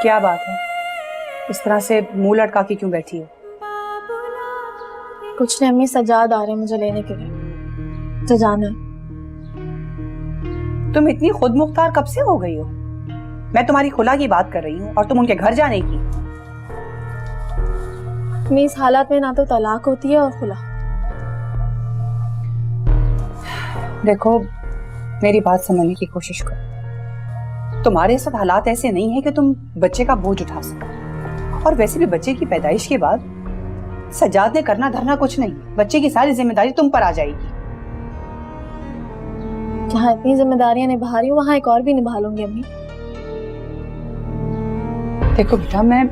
क्या बात है, इस तरह से मुंह लटका के क्यों बैठी हो? कुछ नहीं अम्मी, सजाद आ रहे हैं मुझे लेने के लिए, तो जाना है। तुम इतनी खुद मुख्तार कब से हो गई हो? मैं तुम्हारी खुला की बात कर रही हूँ और तुम उनके घर जाने की। अम्मी इस हालात में ना तो तलाक होती है और खुला। देखो, मेरी बात समझने की कोशिश करो। तुम्हारे साथ हालात ऐसे नहीं है कि तुम बच्चे का बोझ उठा सको, और वैसे भी बच्चे की पैदाइश के बाद सजाद ने करना धरना कुछ नहीं, बच्चे की सारी जिम्मेदारी तुम पर आ जाएगी। जहाँ इतनी जिम्मेदारियां निभा रही हूँ वहाँ एक और भी निभा लूंगी अम्मी। देखो बेटा, मैं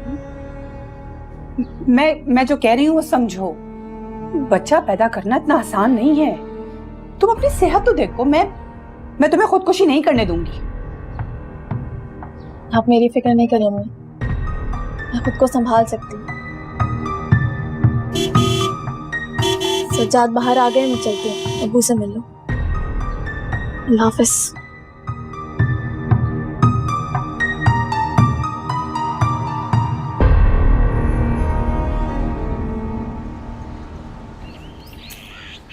जो कह रही हूँ वो समझो। बच्चा पैदा करना इतना आसान नहीं है। तुम अपनी सेहत तो देखो। मैं तुम्हें खुदकुशी नहीं करने दूंगी। आप मेरी फिक्र नहीं करें अम्मी, मैं खुद को संभाल सकती हूँ। सज्जाद बाहर आ गए, मैं चलती हूँ, अब्बू से मिल लूं। अल्लाह हाफिज।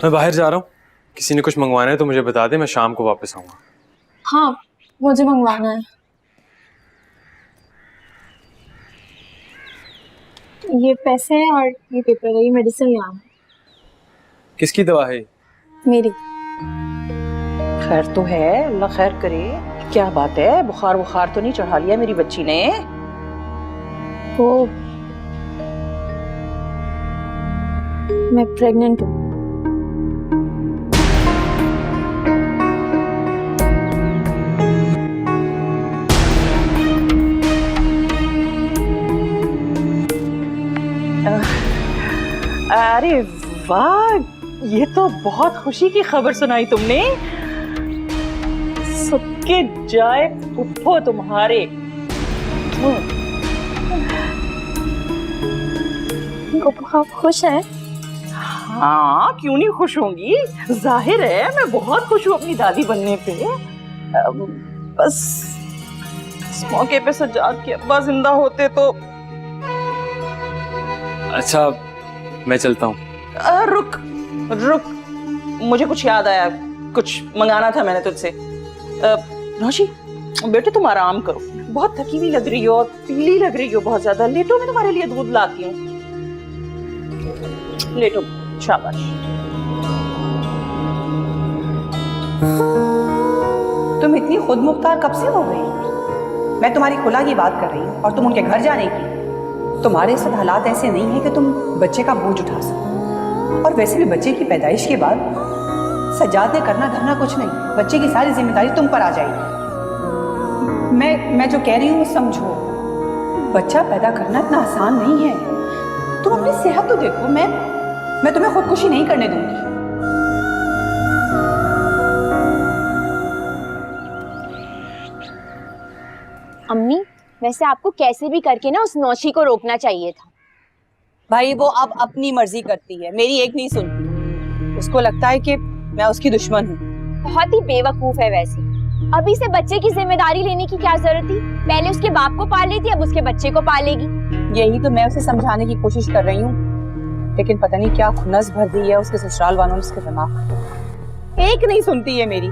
मैं बाहर जा रहा हूँ, किसी ने कुछ मंगवाना है तो मुझे बता दे, मैं शाम को वापस आऊंगा। हाँ, मुझे मंगवाना है। ये पैसे हैं और ये पेपर है, ये मेडिसिन ले आना। किसकी दवा है? मेरी। खैर तो है, अल्लाह खैर करे। क्या बात है, बुखार तो नहीं चढ़ा लिया मेरी बच्ची ने? वो मैं प्रेग्नेंट हूँ। अरे वाह, ये तो बहुत खुशी की खबर सुनाई तुमने। सबके जाए फुफ्फो तुम्हारे। आप खुश हैं? हाँ, क्यों नहीं खुश होंगी, जाहिर है मैं बहुत खुश हूँ अपनी दादी बनने पे। बस इस मौके पे सज्जाद के अब्बा जिंदा होते तो। अच्छा, मैं चलता हूँ। रुक, मुझे कुछ याद आया, कुछ मंगाना था मैंने तुझसे। नौशी बेटे, तुम आराम करो, बहुत थकी हुई लग रही हो और पीली लग रही हो बहुत ज्यादा। लेटो, मैं तुम्हारे लिए दूध लाती हूँ। लेटो, शाबाश। तुम इतनी खुद मुख्तार कब से हो गई? मैं तुम्हारी खुला की बात कर रही हूँ और तुम उनके घर जाने की। तुम्हारे साथ हालात ऐसे नहीं है कि तुम बच्चे का बोझ उठा सको, और वैसे भी बच्चे की पैदाइश के बाद सजाद ने करना धरना कुछ नहीं, बच्चे की सारी जिम्मेदारी तुम पर आ जाएगी। मैं जो कह रही हूँ वो समझो। बच्चा पैदा करना इतना आसान नहीं है। तुम अपनी सेहत तो देखो। मैं तुम्हें खुदकुशी नहीं करने दूंगी। अम्मी, वैसे आपको कैसे भी करके ना उस नौशी को रोकना चाहिए था। भाई वो अब अपनी मर्जी करती है, मेरी एक नहीं सुनती। उसको लगता है कि मैं उसकी दुश्मन हूँ। बहुत ही बेवकूफ है वैसे। अभी से बच्चे की जिम्मेदारी लेने की क्या जरूरत थी? पहले उसके बाप को पाल लेती, अब उसके बच्चे को पालेगी। यही तो मैं उसे समझाने की कोशिश कर रही हूँ, लेकिन पता नहीं क्या खुन्नस भर दी है उसके ससुराल वालों ने उसके दिमाग। एक नहीं सुनती है मेरी।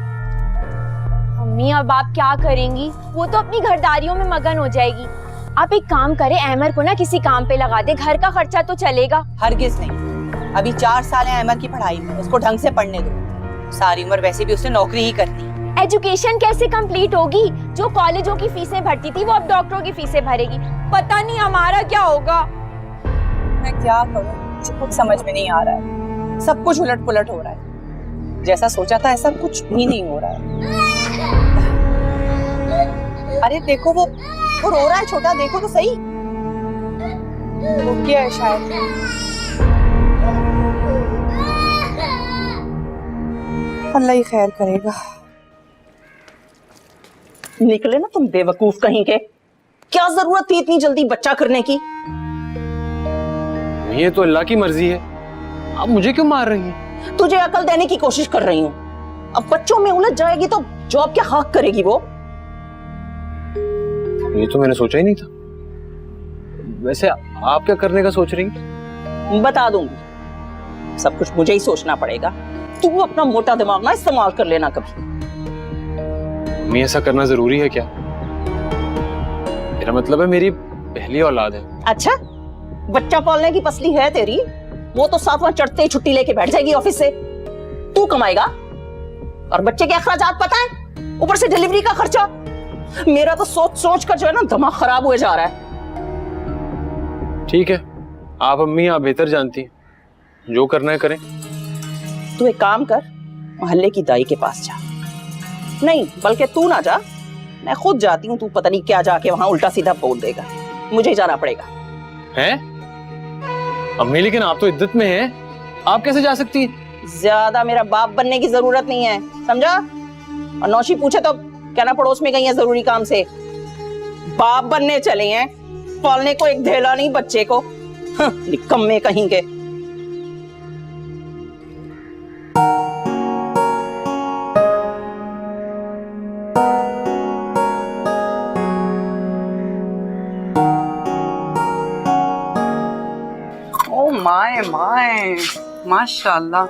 अम्मी, अब आप क्या करेंगी? वो तो अपनी घरदारियों में मगन हो जाएगी। आप एक काम करें, अहमर को ना किसी काम पे लगा दे, घर का खर्चा तो चलेगा। हरगिज नहीं, अभी 4 साल है अहमर की पढ़ाई में, उसको ढंग से पढ़ने दो। सारी उम्र वैसे भी उसने नौकरी ही करनी। एजुकेशन कैसे कंप्लीट होगी? जो कॉलेजों की फीसें भरती थी वो अब डॉक्टरों की फीसें भरेगी। पता नहीं हमारा क्या होगा। मैं क्या करूं, मुझे कुछ समझ में नहीं आ रहा है। सब कुछ उलट पुलट हो रहा है। जैसा सोचा था ऐसा कुछ भी नहीं हो रहा है। अरे देखो, वो रो रहा है छोटा, देखो तो सही। वो क्या है शायद। अल्लाह ही खैर करेगा। निकले ना तुम बेवकूफ कहीं के। क्या जरूरत थी इतनी जल्दी बच्चा करने की? ये तो अल्लाह की मर्जी है, आप मुझे क्यों मार रही हैं? तुझे अकल देने की कोशिश कर रही हूँ। अब बच्चों में उलझ जाएगी तो जॉब क्या हक करेगी वो? ये तो मैंने सोचा ही नहीं था। वैसे आप क्या करने का सोच रही हैं? बता दूंगी, सब कुछ मुझे ही सोचना पड़ेगा। तू अपना मोटा दिमाग ना इस्तेमाल कर लेना कभी। अम्मी ऐसा करना जरूरी है क्या? मेरा मतलब है मेरी पहली औलाद है। अच्छा, बच्चा पालने की पसली है तेरी? वो तो सातवां चढ़ते ही छुट्टी लेके बैठ जाएगी ऑफिस से। तू कमाएगा और बच्चे के अखराजात पता है, ऊपर से डिलीवरी का खर्चा। मेरा तो सोच सोच कर जो है ना दिमाग खराब हुए जा रहा है। ठीक है, आप अम्मी आप बेहतर जानती हैं, जो करना है करें। तू एक काम कर, मोहल्ले की दाई के पास जा। नहीं, बल्कि तू ना जा, मैं खुद जाती हूँ। तू पता नहीं क्या जाके वहां उल्टा सीधा बोल देगा, मुझे ही जाना पड़ेगा। हैं? अम्मी लेकिन आप तो इद्दत में हैं, आप कैसे जा सकती हैं? ज्यादा मेरा बाप बनने की जरूरत नहीं है, समझा? और नौशी पूछे तो कहना पड़ोस में गई है जरूरी काम से। बाप बनने चले हैं, पालने को एक धेला नहीं बच्चे को। निकम्मे कहीं के। ओ माय माय, माशाल्लाह,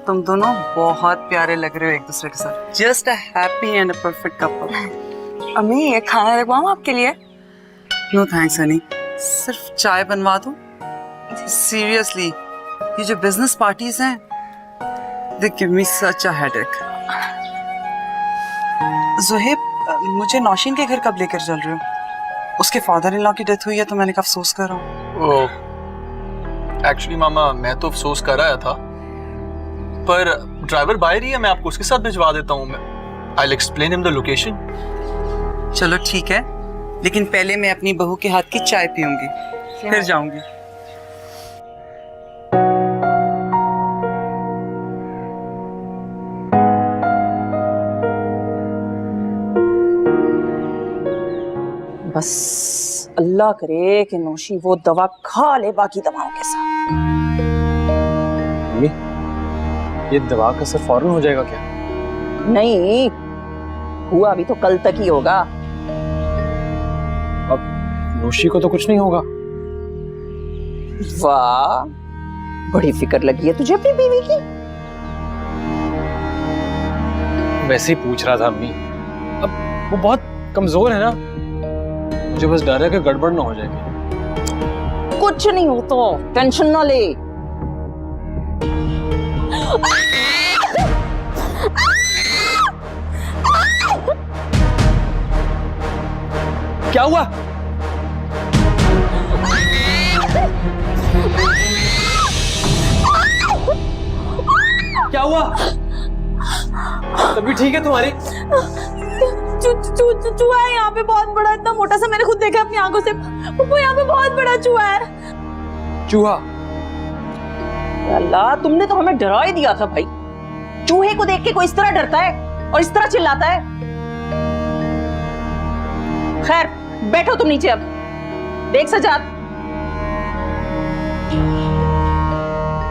तुम दोनों बहुत प्यारे लग रहे हो एक दूसरे के साथ। Just a happy and a perfect couple. अम्मी ये खाना रखवाऊं आपके लिए? नो थैंक्स हनी, सिर्फ चाय बनवा दो। सीरियसली, ये जो बिजनेस पार्टीज हैं, they give me such a headache. Zuhaib, मुझे नौशीन के घर कब लेकर चल रहे हो? उसके फादर इन लॉ की डेथ हुई है तो मैंने कहा अफसोस कर रहा हूँ। एक्चुअली मामा मैं तो अफसोस कर रहा था, पर ड्राइवर बाहर ही है, मैं आपको उसके साथ भिजवा देता हूँ। मैं I will explain him the location. चलो ठीक है, लेकिन पहले मैं अपनी बहू के हाथ की चाय पीऊंगी, फिर जाऊंगी। बस अल्लाह करे कि नौशी वो दवा खा ले बाकी दवाओं के साथ। अम्मी, ये दवा का असर फौरन हो जाएगा क्या? नहीं हुआ, अभी तो कल तक ही होगा। अब नौशी को तो कुछ नहीं होगा? वाह, बड़ी फिक्र लगी है तुझे अपनी बीवी की। वैसे ही पूछ रहा था अम्मी, अब वो बहुत कमजोर है ना, मुझे बस डर है कि गड़बड़ ना हो जाएगी। कुछ नहीं हो तो टेंशन ना ले। क्या हुआ? क्या हुआ? तभी ठीक है तुम्हारी? चूहा है यहाँ पे बहुत बड़ा, इतना मोटा सा, मैंने खुद देखा अपनी आंखों से। वो यहाँ पे बहुत बड़ा चूहा है। चूहा? अल्लाह, तुमने तो हमें डरा ही दिया था भाई। चूहे को देख के कोई इस तरह डरता है और इस तरह चिल्लाता है? खैर बैठो तुम नीचे, अब देख सजाद।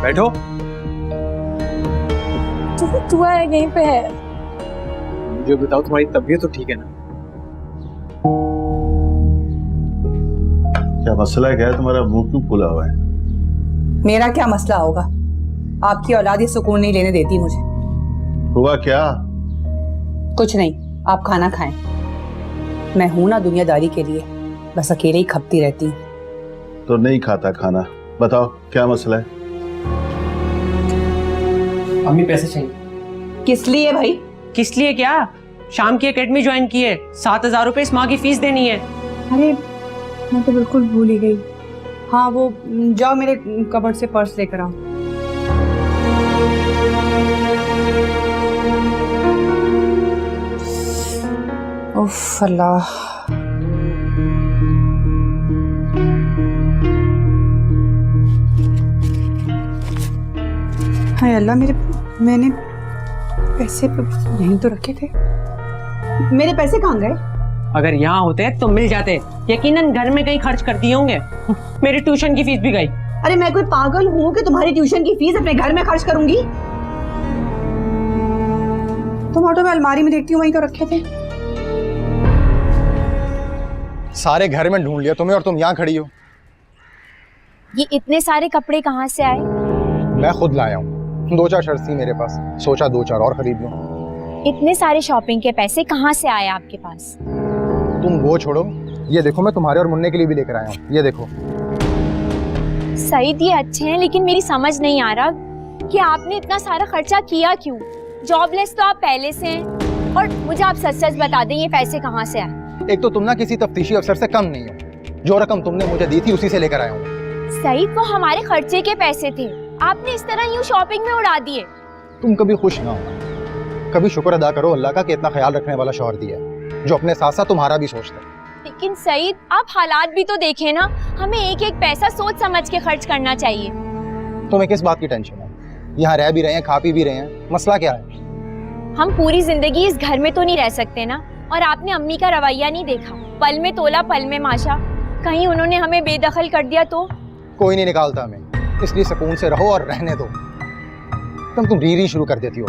बैठो। चूहा है, यहीं पे है। मुझे बताओ, तुम्हारी तबीयत तो ठीक है ना? क्या मसला है? क्या है तुम्हारा? मुंह क्यों फूला हुआ है? मेरा क्या मसला होगा? आपकी औलाद ये सुकून नहीं लेने देती मुझे। हुआ क्या? कुछ नहीं, आप खाना खाएं। मैं हूं ना दुनियादारी के लिए, बस अकेले ही खपती रहती हूँ। तो नहीं खाता खाना? बताओ क्या मसला है? अम्मी पैसे चाहिए। किस लिए भाई? किस लिए क्या, शाम की एकेडमी ज्वाइन की है, 7,000 रुपए इस माह की फीस देनी है। अरे मैं तो बिल्कुल भूल ही गई। हाँ, वो जाओ मेरे कबर्ड से पर्स लेकर आओ। उफ अल्लाह, हाय अल्लाह, मैंने पैसे यहीं तो रखे थे। मेरे पैसे कहाँ गए? अगर यहाँ होते तो मिल जाते, यकीनन घर में कहीं खर्च कर दिए होंगे। मेरी ट्यूशन की फीस भी गई। अरे मैं कोई पागल हूँ कि तुम्हारी ट्यूशन की फीस अपने घर में खर्च करूंगी? तुम ऑटो में अलमारी में देखती हो, वहीं तो रखे थे। सारे घर में ढूंढ लिया तुम्हें और तुम यहाँ खड़ी हो। ये इतने सारे कपड़े कहाँ से आए? मैं खुद लाया हूँ, 2-4 शर्ट्स थी मेरे पास, सोचा 2-4 और खरीद लूँ। इतने सारे शॉपिंग के पैसे कहाँ से आए आपके पास? तुम वो छोड़ो, ये देखो मैं तुम्हारे और मुन्ने के लिए भी लेकर आया हूँ, ये देखो। सईद ये अच्छे हैं, लेकिन मेरी समझ नहीं आ रहा कि आपने इतना सारा खर्चा किया क्यों? जॉबलेस तो आप पहले से हैं, और मुझे आप सच सच बता दें ये पैसे कहाँ से आए? एक तो तुम ना किसी तफ्तीशी अफसर से कम नहीं हो, जो रकम तुमने मुझे दी थी उसी से लेकर आया हूँ। सईद वो हमारे खर्चे के पैसे थे, आपने इस तरह यूं शॉपिंग में उड़ा दिए। तुम कभी खुश ना हो, कभी शुक्र अदा करो अल्लाह का कि इतना ख्याल रखने वाला शौहर दिया है, जो अपने साथ साथ तुम्हारा भी सोचता है। लेकिन सईद आप हालात भी तो देखें ना, हमें एक एक पैसा सोच समझ के खर्च करना चाहिए। तुम्हें किस बात की टेंशन है? यहाँ रह भी रहे हैं, खा पी भी रहे हैं, मसला क्या है? हम पूरी जिंदगी इस घर में तो नहीं रह सकते ना, और आपने अम्मी का रवैया नहीं देखा, पल में तोला पल में माशा, कहीं उन्होंने हमें बेदखल कर दिया तो? कोई नहीं निकालता हमें, इसलिए सुकून से रहो और रहने दो। तुम री शुरू कर देती हो।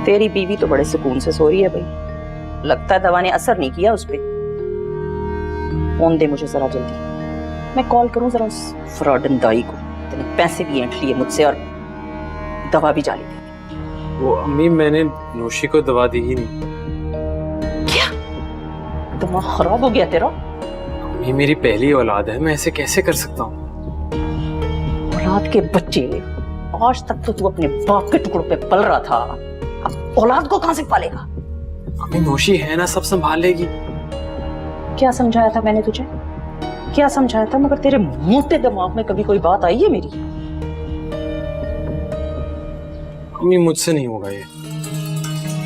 तेरी बीवी तो बड़े सुकून से सो रही है भाई, लगता है दवा ने असर नहीं किया उस पर। फोन दे मुझे जरा जल्दी, मैं कॉल करूं जरा उस फ्रॉडन दाई को। इतने पैसे भी ऐंठ लिए मुझसे और दवा भी जाली दी। वो अम्मी मैंने नौशी को दवा दी ही नहीं। क्या दिमाग खराब हो गया तेरा? ये मेरी पहली औलाद है, मैं ऐसे कैसे कर सकता हूँ? औलाद के बच्चे, आज तक तो तू अपने बाप के टुकड़ों पे पल रहा था, अब औलाद को कहां से पालेगा? अम्मी नौशी है ना, सब संभाल लेगी। क्या समझाया था मैंने तुझे, क्या समझाया था? मगर तेरे मोटे दिमाग में कभी कोई बात आई है मेरी? अम्मी मुझसे नहीं होगा ये।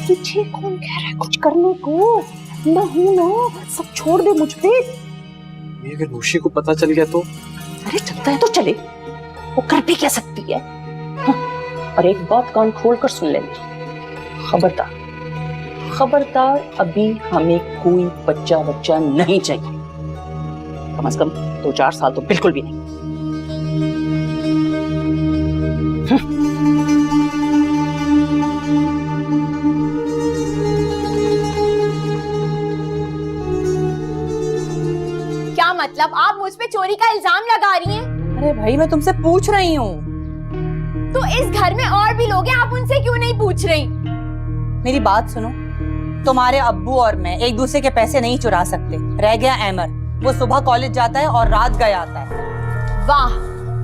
तुझे कौन कह रहा है कुछ करने को? ना हूं ना, सब छोड़ दे मुझ पे। अगर नौशी को पता चल गया तो? अरे चलता है तो चले, वो कर भी क्या सकती है। हाँ, और एक बात कान खोल कर सुन ले मेरी, खबरदार खबरदार, अभी हमें कोई बच्चा नहीं चाहिए, कम से कम 2-4 साल तो बिल्कुल भी नहीं। क्या मतलब, आप मुझ पे चोरी का इल्जाम लगा रही हैं? अरे भाई मैं तुमसे पूछ रही हूँ। तो इस घर में और भी लोग हैं, आप उनसे क्यों नहीं पूछ रही? मेरी बात सुनो, तुम्हारे अब्बू और मैं एक दूसरे के पैसे नहीं चुरा सकते। रह गया एमर, वो सुबह कॉलेज जाता है और रात गया आता है। वाह,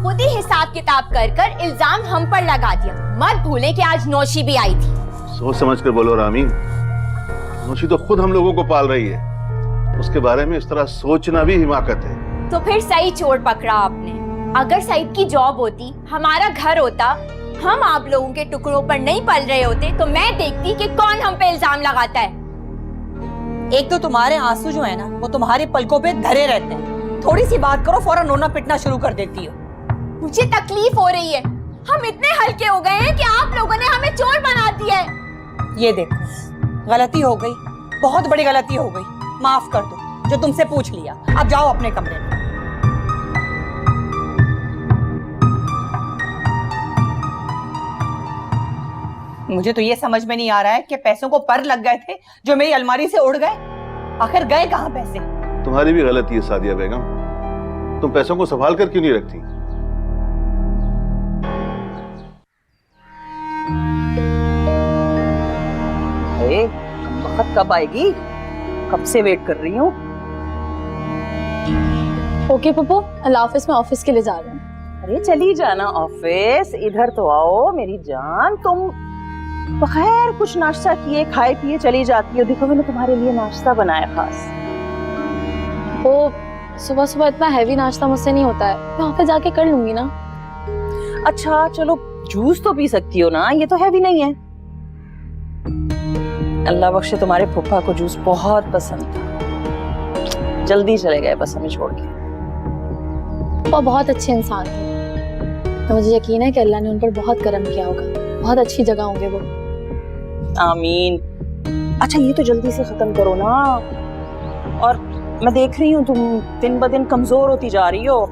खुद ही हिसाब किताब कर कर इल्जाम हम पर लगा दिया। मत भूले कि आज नौशी भी आई थी। सोच समझ कर बोलो रामीन, नौशी तो खुद हम लोगों को पाल रही है, उसके बारे में इस तरह सोचना भी हिमाकत है। तो फिर सही चोर पकड़ा आपने। अगर सईद की जॉब होती, हमारा घर होता, हम आप लोगों के टुकड़ों पर नहीं पल रहे होते, तो मैं देखती कि कौन हम पे इल्जाम लगाता है। एक तो तुम्हारे आंसू जो है ना, वो तुम्हारे पलकों पे धरे रहते हैं। थोड़ी सी बात करो फौरन रोना पिटना शुरू कर देती हो। मुझे तकलीफ हो रही है, हम इतने हल्के हो गए हैं कि आप लोगों ने हमें चोर बना दिया है। ये देखो, गलती हो गई, बहुत बड़ी गलती हो गई, माफ कर दो जो तुमसे पूछ लिया। अब जाओ अपने कमरे में। मुझे तो ये समझ में नहीं आ रहा है कि पैसों को पर लग गए थे जो मेरी अलमारी से उड़ गए, आखिर गए कहां पैसे? तुम्हारी भी गलती है सादिया बेगम, तुम पैसों को संभाल कर क्यों नहीं रखती? वक्त कब आएगी? कब से वेट कर रही हूँ। ओके पप्पू, अल्लाह हाफिज, मैं ऑफिस के लिए जा रही हूँ। अरे चली जाना ऑफिस, इधर तो आओ मेरी जान। तुम बगैर कुछ नाश्ता किए खाए पिए चली जाती हो। देखो मैंने तुम्हारे लिए नाश्ता बनाया खास। वो सुबह सुबह इतना हैवी नाश्ता मुझसे नहीं होता है, मैं ऑफिस जाके कर लूंगी ना। अच्छा चलो, जूस तो पी सकती हो ना, ये तो हैवी नहीं है। अल्लाह बख्शे तुम्हारे पप्पा को जूस बहुत पसंद था, जल्दी चले गए बस हमें छोड़ के। वो बहुत अच्छे इंसान थे, तो मुझे यकीन है कि अल्लाह ने उन पर बहुत करम किया होगा, बहुत अच्छी जगह होंगे वो। आमीन। अच्छा ये तो जल्दी से खत्म करो ना, और मैं देख रही हूँ तुम दिन ब दिन कमजोर होती जा रही हो।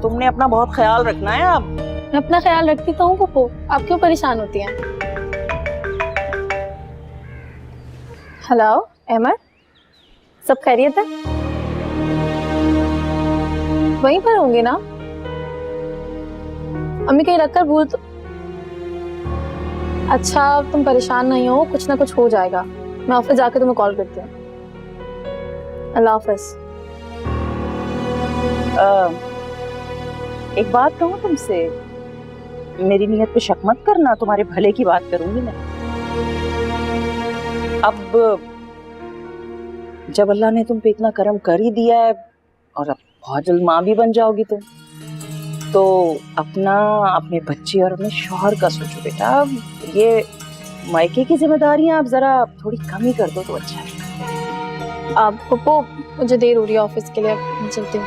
तुमने अपना बहुत ख्याल रखना है अब। मैं अपना ख्याल रखती तो हूँ पप्पू, आप क्यों परेशान होती हैं? हेलो अमर, सब खैरियत है? वहीं पर होंगे ना? अम्मी कहीं रखकर भूल तो। अच्छा तुम परेशान नहीं हो, कुछ ना कुछ हो जाएगा। मैं ऑफिस जाके तुम्हें कॉल करती हूँ। अल्लाह हाफिज। एक बात कहूँ तुमसे, मेरी नीयत पे शक मत करना, तुम्हारे भले की बात करूंगी मैं। अब जब अल्लाह ने तुम पे इतना करम कर ही दिया है और अब बहुत जल्द माँ भी बन जाओगी तुम, तो अपना, अपने बच्चे और अपने शौहर का सोचो बेटा। ये मायके की जिम्मेदारियां आप जरा थोड़ी कम ही कर दो तो अच्छा है। अब पप्पू मुझे देर हो रही है ऑफिस के लिए, मैं चलती हूँ।